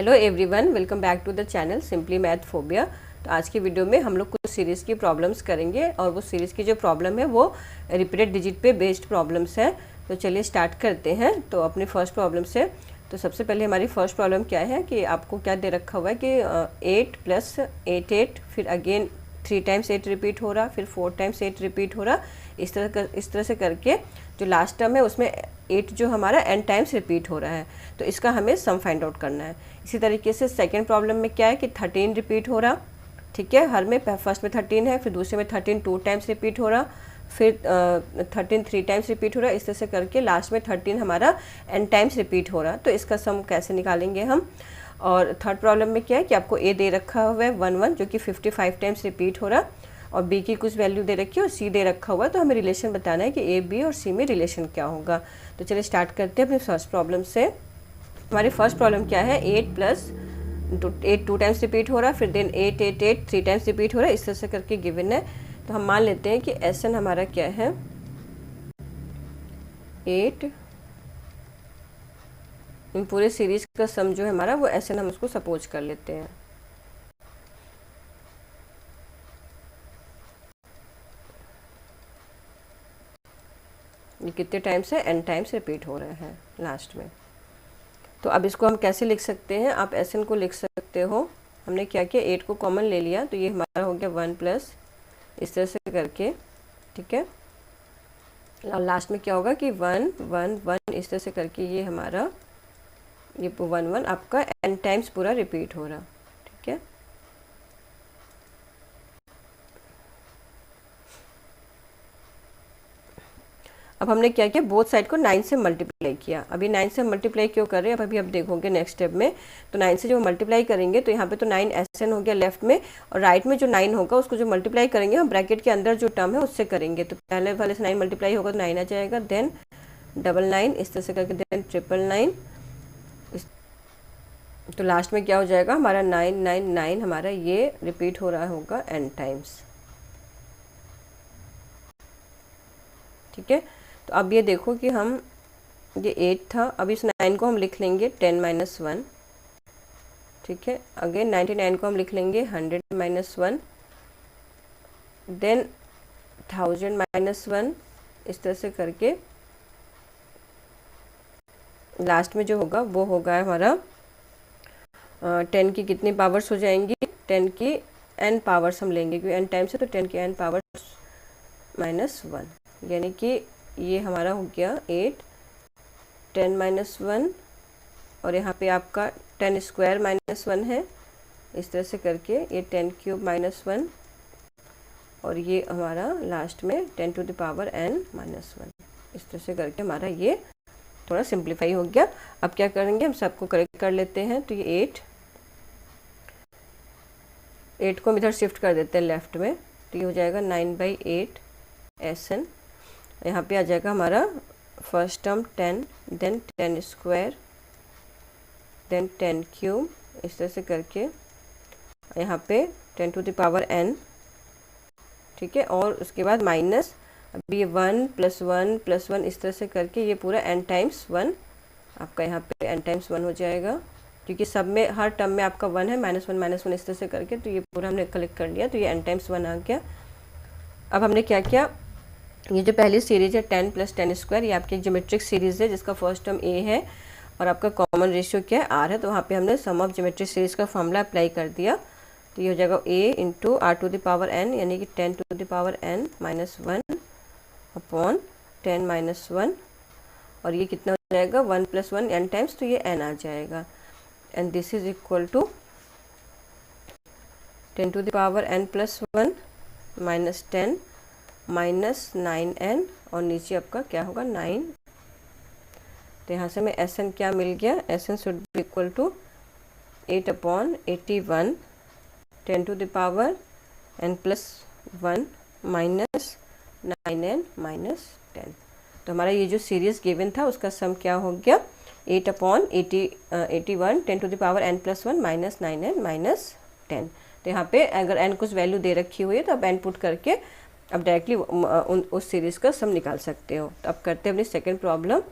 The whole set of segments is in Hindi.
Hello everyone, welcome back to the channel simply math phobia. तो आज की वीडियो में हम लोग कुछ सीरीज़ की प्रॉब्लम्स करेंगे और वो सीरीज़ की जो प्रॉब्लम है वो रिपीटेड डिजिट पे बेस्ड प्रॉब्लम्स है। तो चलिए स्टार्ट करते हैं। तो अपनी फर्स्ट प्रॉब्लम से तो सबसे पहले हमारी फर्स्ट प्रॉब्लम क्या है कि आपको क्या दे रखा हुआ है कि 8 + 8 8, फिर अगेन 3 टाइम्स 8 रिपीट हो रहा, फिर 4 टाइम्स 8 रिपीट हो रहा। इस तरह से करके जो लास्ट टर्म है उसमें 8 जो हमारा n टाइम्स रिपीट हो रहा है। तो इसका हमें सम फाइंड आउट करना है। इसी तरीके से सेकेंड प्रॉब्लम में क्या है कि 13 रिपीट हो रहा, ठीक है। हर में फर्स्ट में 13 है, फिर दूसरे में 13 2 टाइम्स रिपीट हो रहा, फिर 13 3 टाइम्स रिपीट हो रहा। इस तरह से करके लास्ट में 13 हमारा n टाइम्स रिपीट हो रहा। तो इसका सम कैसे निकालेंगे हम। और थर्ड प्रॉब्लम में क्या है कि आपको a दे रखा हुआ है 1 1 जो कि 55 टाइम्स रिपीट हो रहा, और b की कुछ वैल्यू दे रखी है और c दे रखा हुआ है। तो हमें रिलेशन बताना है कि a b और c में रिलेशन क्या होगा। तो चलिए स्टार्ट करते हैं अपनी फर्स्ट प्रॉब्लम से। हमारी फर्स्ट प्रॉब्लम क्या है, 8 + 8 2 टाइम्स रिपीट हो रहा, फिर देन 8 8 8 3 टाइम्स रिपीट हो रहा है। इस तरह से करके गिवन है। तो हम मान लेते हैं कि Sn हमारा क्या है 8, इन पूरे सीरीज का सम जो है हमारा वो Sn हम उसको सपोज कर लेते हैं। ये कितने टाइम्स है, n टाइम्स रिपीट हो रहे हैं लास्ट में। तो अब इसको हम कैसे लिख सकते हैं, आप Sn को लिख सकते हो। हमने क्या किया, 8 को कॉमन ले लिया, तो ये हमारा हो गया 1 + इस तरह से करके, ठीक है। और लास्ट में क्या होगा कि 1 1 1 इस तरह से करके ये हमारा ये 1 1 आपका n टाइम्स पूरा रिपीट हो रहा, ठीक है। अब हमने क्या किया, बोथ साइड को 9 से मल्टीप्लाई किया। अभी 9 से मल्टीप्लाई क्यों कर रहे हैं, अभी आप देखोगे नेक्स्ट स्टेप में। तो 9 से जो मल्टीप्लाई करेंगे तो यहाँ पे तो 9 Sn हो गया लेफ्ट में, और राइट में जो 9 होगा उसको जो मल्टीप्लाई करेंगे हम ब्रैकेट के अंदर जो टर्म है उससे करेंगे। तो पहले वाले से 9 मल्टीप्लाई होगा तो 9 आ जाएगा, देन 99 इस तरह से करके, देन 999। तो लास्ट में क्या हो जाएगा हमारा 999 हमारा ये रिपीट हो रहा होगा n टाइम्स, ठीक है। तो अब ये देखो कि हम ये 8 था, अब इस 9 को हम लिख लेंगे 10 - 1, ठीक है। अगेन 99 को हम लिख लेंगे 100 - 1, देन 1000 - 1 इस तरह से करके लास्ट में जो होगा वो होगा हमारा 10 की कितनी पावर्स हो जाएंगी, 10 की n पावर्स हम लेंगे क्योंकि n टाइम्स है, तो 10 की n पावर्स -1, यानी कि ये हमारा हो गया 8 10 - 1, और यहाँ पे आपका 10 स्क्वायर -1 है। इस तरह से करके ये 10³ -1, और ये हमारा लास्ट में 10 to the power n - 1। इस तरह से करके हमारा ये थोड़ा सिंप्लीफाई हो गया। अब क्या करेंगे, हम सबको करेक्ट कर लेते हैं। तो ये 8 को हम इधर शिफ्ट कर देते हैं लेफ्ट में, तो ये हो जाएगा 9/8 Sn। यहाँ पे आ जाएगा हमारा first term 10, then 10 square, then 10³ इस तरह से करके यहाँ पे 10 to the power n, ठीक है। और उसके बाद माइनस, अभी ये 1 + 1 + 1 इस तरह से करके ये पूरा n टाइम्स 1 आपका यहाँ पे n टाइम्स 1 हो जाएगा, क्योंकि सब में हर टर्म में आपका 1 है, -1 -1 इस तरह से करके। तो ये पूरा हमने कलेक्ट कर लिया, तो ये n टाइम्स 1 आ गया। अब हमने क्या किया, ये जो पहली सीरीज है 10 + 10 स्क्वायर, ये आपकी ज्योमेट्रिक सीरीज है जिसका फर्स्ट टर्म a है और आपका कॉमन रेशियो क्या है r है। तो वहाँ पे हमने सम ऑफ ज्योमेट्रिक सीरीज का फॉर्मूला अप्लाई कर दिया। तो ये हो जाएगा a × r to the power n, यानी कि 10 to the power n - 1 upon 10 - 1, और ये कितना हो जाएगा 1 + 1 n टाइम्स, तो ये n आ जाएगा। And this is equal to 10 to the power n + 1 -10 -9n, और नीचे आपका क्या होगा 9। तो यहाँ से हमें Sn क्या मिल गया, Sn should be equal to 8/81 10 to the power n + 1 -9n -10। तो हमारा ये जो सीरीज गिवन था उसका सम क्या हो गया, 8/81 10 to the power n + 1 -9n -10। तो यहाँ पे अगर n कुछ वैल्यू दे रखी हुई है तो आप n पुट करके अब डायरेक्टली उस सीरीज़ का सम निकाल सकते हो। तो अब करते हैं अपनी second problem.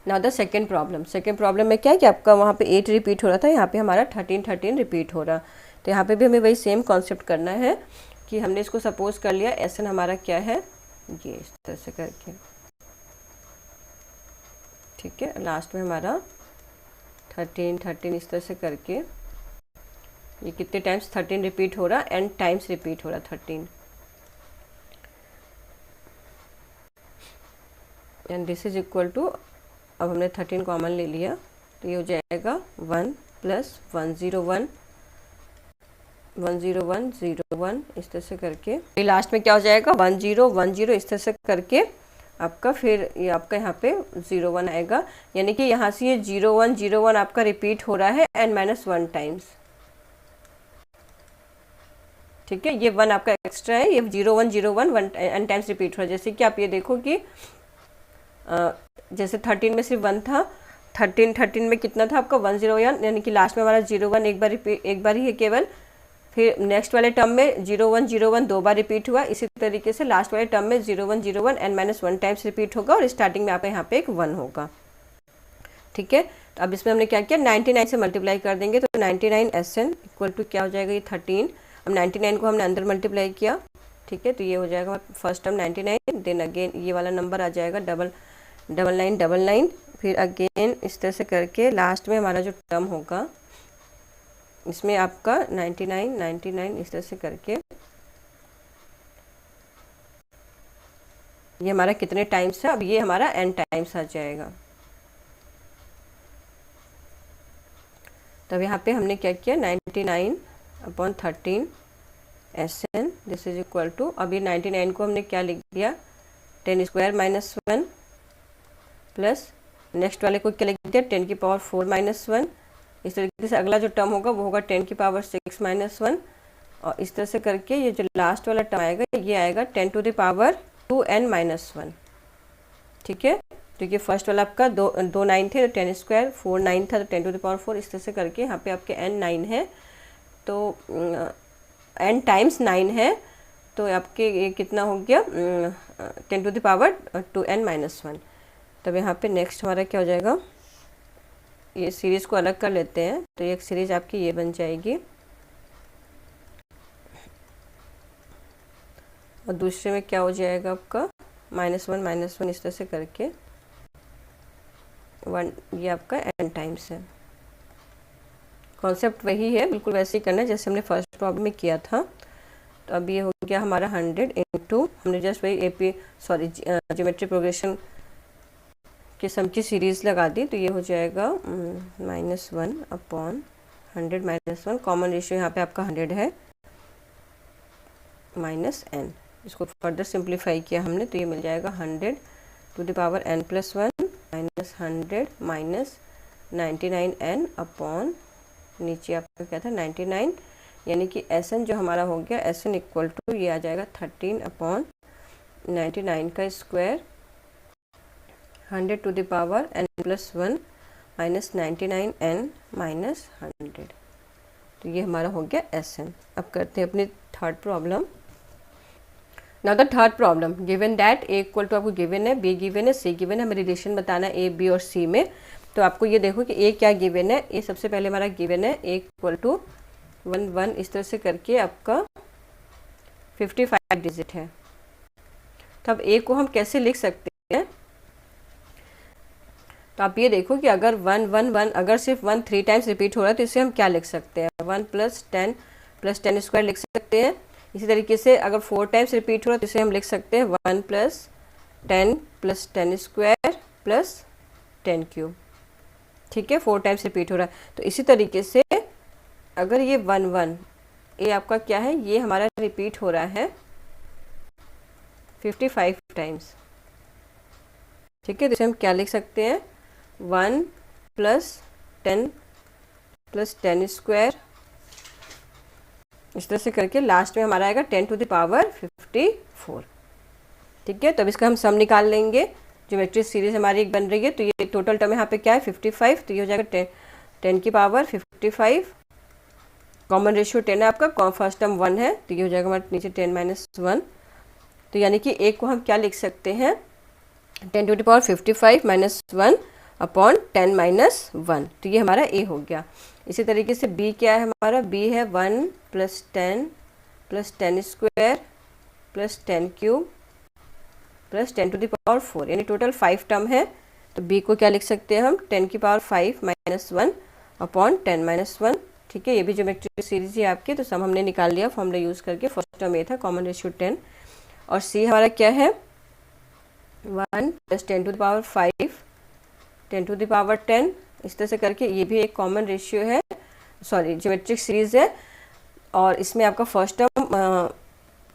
Now the second problem में क्या है कि आपका वहाँ पे 8 रिपीट हो रहा था, यहाँ पे हमारा 13 रिपीट हो रहा। तो यहाँ पे भी हमें वही सेम कॉन्सेप्ट करना है कि हमने इसको सपोज कर लिया Sn हमारा क्या है, ये इस तरह से करके, ठीक है। लास्ट में हमारा 13 इस तरह से करके, ये कितने टाइम्स 13 रिपीट हो रहा, n टाइम्स रिपीट हो रहा 13, and this is equal to, अब हमने 13 कॉमन ले लिया तो ये हो जाएगा 1 प्लस 101 101 इस तरह से करके, फिर लास्ट में क्या हो जाएगा 1010 इस तरह से करके आपका, फिर ये आपका यहाँ पे 01 आएगा, यानी कि यहाँ से ये 01 आपका रिपीट हो रहा है n-1 टाइम्स, ठीक है। ये 1 आपका एक्स्ट्रा है, ये 01 n टाइम्स रिपीट हो रहा है। जैसे कि आप ये देखो कि जैसे 13 में सिर्फ 1 था, 13 में कितना था आपका 101, यानी कि लास्ट में हमारा 01 एक बार ही है केवल, फिर नेक्स्ट वाले टर्म में 01 2 बार रिपीट हुआ, इसी तरीके से लास्ट वाले टर्म में 01 n-1 टाइम्स रिपीट होगा, और स्टार्टिंग में आपका यहाँ पे एक 1 होगा, ठीक है। तो अब इसमें हमने क्या किया, 99 से मल्टीप्लाई कर देंगे, तो 99 Sn इक्वल टू क्या हो जाएगा, ये 13। अब 99 को हमने अंदर मल्टीप्लाई किया, ठीक है, तो ये हो जाएगा फर्स्ट टर्म 99, देन अगेन ये वाला नंबर आ जाएगा 99, फिर अगेन इस तरह से करके लास्ट में हमारा जो टर्म होगा इसमें आपका 99 इस तरह से करके, ये हमारा कितने टाइम्स है, अब ये हमारा n टाइम्स आ जाएगा। तब यहाँ पे हमने क्या किया, 99/13 Sn this is equal to, अब ये 99 को हमने क्या लिख दिया 10 स्क्वायर माइनस 1 प्लस नेक्स्ट वाले को क्या लिख दिया 10 की पावर 4 माइनस 1, इस तरीके से अगला जो टर्म होगा वो होगा 10 की पावर 6 माइनस 1, और इस तरह से करके ये जो लास्ट वाला टर्म आएगा ये आएगा 10 टू द पावर 2n-1, ठीक है। तो ये फर्स्ट वाला आपका दो 9 थे, तो 10 स्क्वायर 4 9 था, तो 10 टू द पावर 4 इस तरह से करके यहाँ पे आपके n 9 है, तो n टाइम्स 9 है, तो आपके ये कितना हो गया 10 टू द पावर 2n-1। तब यहाँ पे नेक्स्ट हमारा क्या हो जाएगा, ये सीरीज़ को अलग कर लेते हैं, तो एक सीरीज़ आपकी ये बन जाएगी, और दूसरे में क्या हो जाएगा आपका -1 इस तरह से करके 1, ये आपका n टाइम्स है। कॉन्सेप्ट वही है, बिल्कुल वैसे ही करना है जैसे हमने फर्स्ट प्रॉब्लम में किया था। तो अब ये हो गया हमारा 100 इंटू, हमने जस्ट वही ज्योमेट्री प्रोग्रेशन के सम की सीरीज़ लगा दी, तो ये हो जाएगा -1/100 कॉमन रेशियो यहाँ पे आपका 100 है -n, इसको फर्दर सिंप्लीफाई किया हमने, तो ये मिल जाएगा 100 to the power n+1 -100 minus 99n upon, नीचे आपका क्या था 99, यानी कि Sn जो हमारा हो गया Sn इक्वल टू ये आ जाएगा 13/99 का square 100 to the power n+1 minus 99n minus 100, तो ये हमारा हो गया Sn। अब करते हैं अपनी third problem. Now the third problem, given that a equal to, आपको गिवन है b गिवन है c गिवन है, हमें रिलेशन बताना है a b और c में। तो आपको ये देखो कि a क्या गिवन है, a सबसे पहले हमारा गिवन है a इक्वल टू 1 इस तरह से करके आपका 55 डिजिट है। तो अब a को हम कैसे लिख सकते हैं, तो आप ये देखो कि अगर 1 1 1 अगर सिर्फ 1 3 टाइम्स रिपीट हो रहा है तो इसे हम क्या लिख सकते हैं, 1 + 10 स्क्वायर लिख सकते हैं। इसी तरीके से अगर 4 टाइम्स रिपीट हो रहा है तो इसे हम लिख सकते हैं 1 + 10 + 10 स्क्वायर + 10 क्यूब, ठीक है, 4 टाइम्स रिपीट हो रहा है। तो इसी तरीके से अगर ये 1 1 ये आपका क्या है, ये हमारा रिपीट हो रहा है 55 टाइम्स, ठीक है, तो इसे हम क्या लिख सकते हैं 1 + 10 + 10 स्क्वायर, इस तरह से करके लास्ट में हमारा आएगा 10 टू द पावर 54, ठीक है। तो अब इसका हम सम निकाल लेंगे, ज्योमेट्रिक सीरीज हमारी एक बन रही है, तो ये टोटल टर्म यहाँ पे क्या है 55, तो ये हो जाएगा 10 की पावर 55, कॉमन रेशियो 10 है आपका, फर्स्ट टर्म 1 है, तो ये हो जाएगा हमारे नीचे 10 - 1, तो यानी कि एक को हम क्या लिख सकते हैं 10 to the power 55 - 1 upon 10 minus 1। तो ये हमारा ए हो गया। इसी तरीके से बी क्या है हमारा, बी है 1 plus 10 square plus 10 cube plus 10 to the power 4, यानी टोटल 5 टर्म है। तो बी को क्या लिख सकते हैं हम, 10 की पावर 5 माइनस 1 अपॉन 10 माइनस 1। ठीक है, ये भी ज्योमेट्रिक सीरीज है आपकी, तो सम हमने निकाल लिया फॉर्मूला यूज़ करके। फर्स्ट टर्म ए था कॉमन रेशियो 10, और सी हमारा क्या है 1 plus 10 to the power 5 10 to the power 10। इस तरह से करके ये भी एक कॉमन रेशियो है, सॉरी ज्योमेट्रिक सीरीज है, और इसमें आपका फर्स्ट टर्म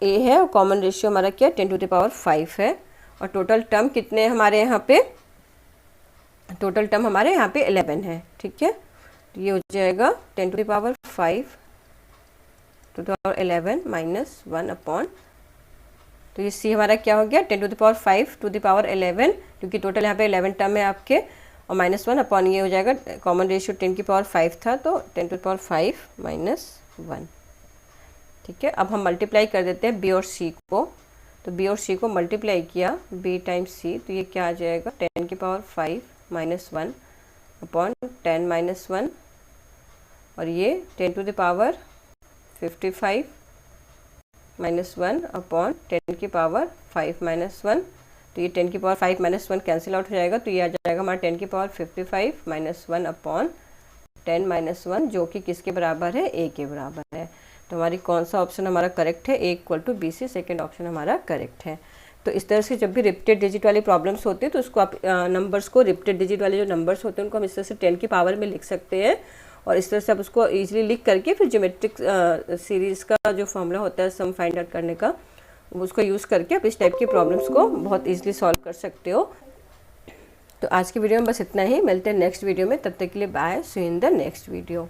ए है और कॉमन रेशियो हमारा क्या 10 टू द पावर 5 है। और टोटल टर्म कितने हैं हमारे यहाँ पे, टोटल टर्म हमारे यहाँ पे 11 है। ठीक है, तो ये हो जाएगा 10 to the power 5 to the power 11 minus 1 upon, तो ये सी हमारा क्या हो गया 10 to the power 5 to the power 11, क्योंकि टोटल यहाँ पे 11 टर्म है आपके, और माइनस 1 अपॉन ये हो जाएगा कॉमन रेशियो 10 की पावर 5 था, तो 10 टू द पावर 5 माइनस 1। ठीक है, अब हम मल्टीप्लाई कर देते हैं बी और सी को। तो बी और सी को मल्टीप्लाई किया बी टाइम्स सी, तो ये क्या आ जाएगा 10 की पावर 5 माइनस 1 अपॉन 10 माइनस 1, और ये 10 to the power 55 minus 1 upon 10 की पावर 5 माइनस 1। तो ये 10 की पावर 5 माइनस 1 कैंसिल आउट हो जाएगा, तो ये आ जाएगा हमारा 10 की पावर 55 माइनस 1 अपॉन 10 माइनस 1, जो कि किसके बराबर है, ए के बराबर है। तो हमारी कौन सा ऑप्शन हमारा करेक्ट है, A equal to B C, second option हमारा करेक्ट है। तो इस तरह से जब भी रिपीटेड डिजिट वाली प्रॉब्लम्स होती है तो उसको आप नंबर्स को, रिपीटेड डिजिट वाले जो नंबर्स होते हैं उनको हम इस तरह से 10 की पावर में लिख सकते हैं, और इस तरह से आप उसको ईजिली लिख करके फिर ज्योमेट्रिक सीरीज़ का जो फॉर्मूला होता है सम फाइंड आउट करने का, उसको यूज़ करके आप इस टाइप की प्रॉब्लम्स को बहुत ईजिली सॉल्व कर सकते हो। तो आज की वीडियो में बस इतना ही, मिलते हैं नेक्स्ट वीडियो में, तब तक के लिए bye, see you in the next video.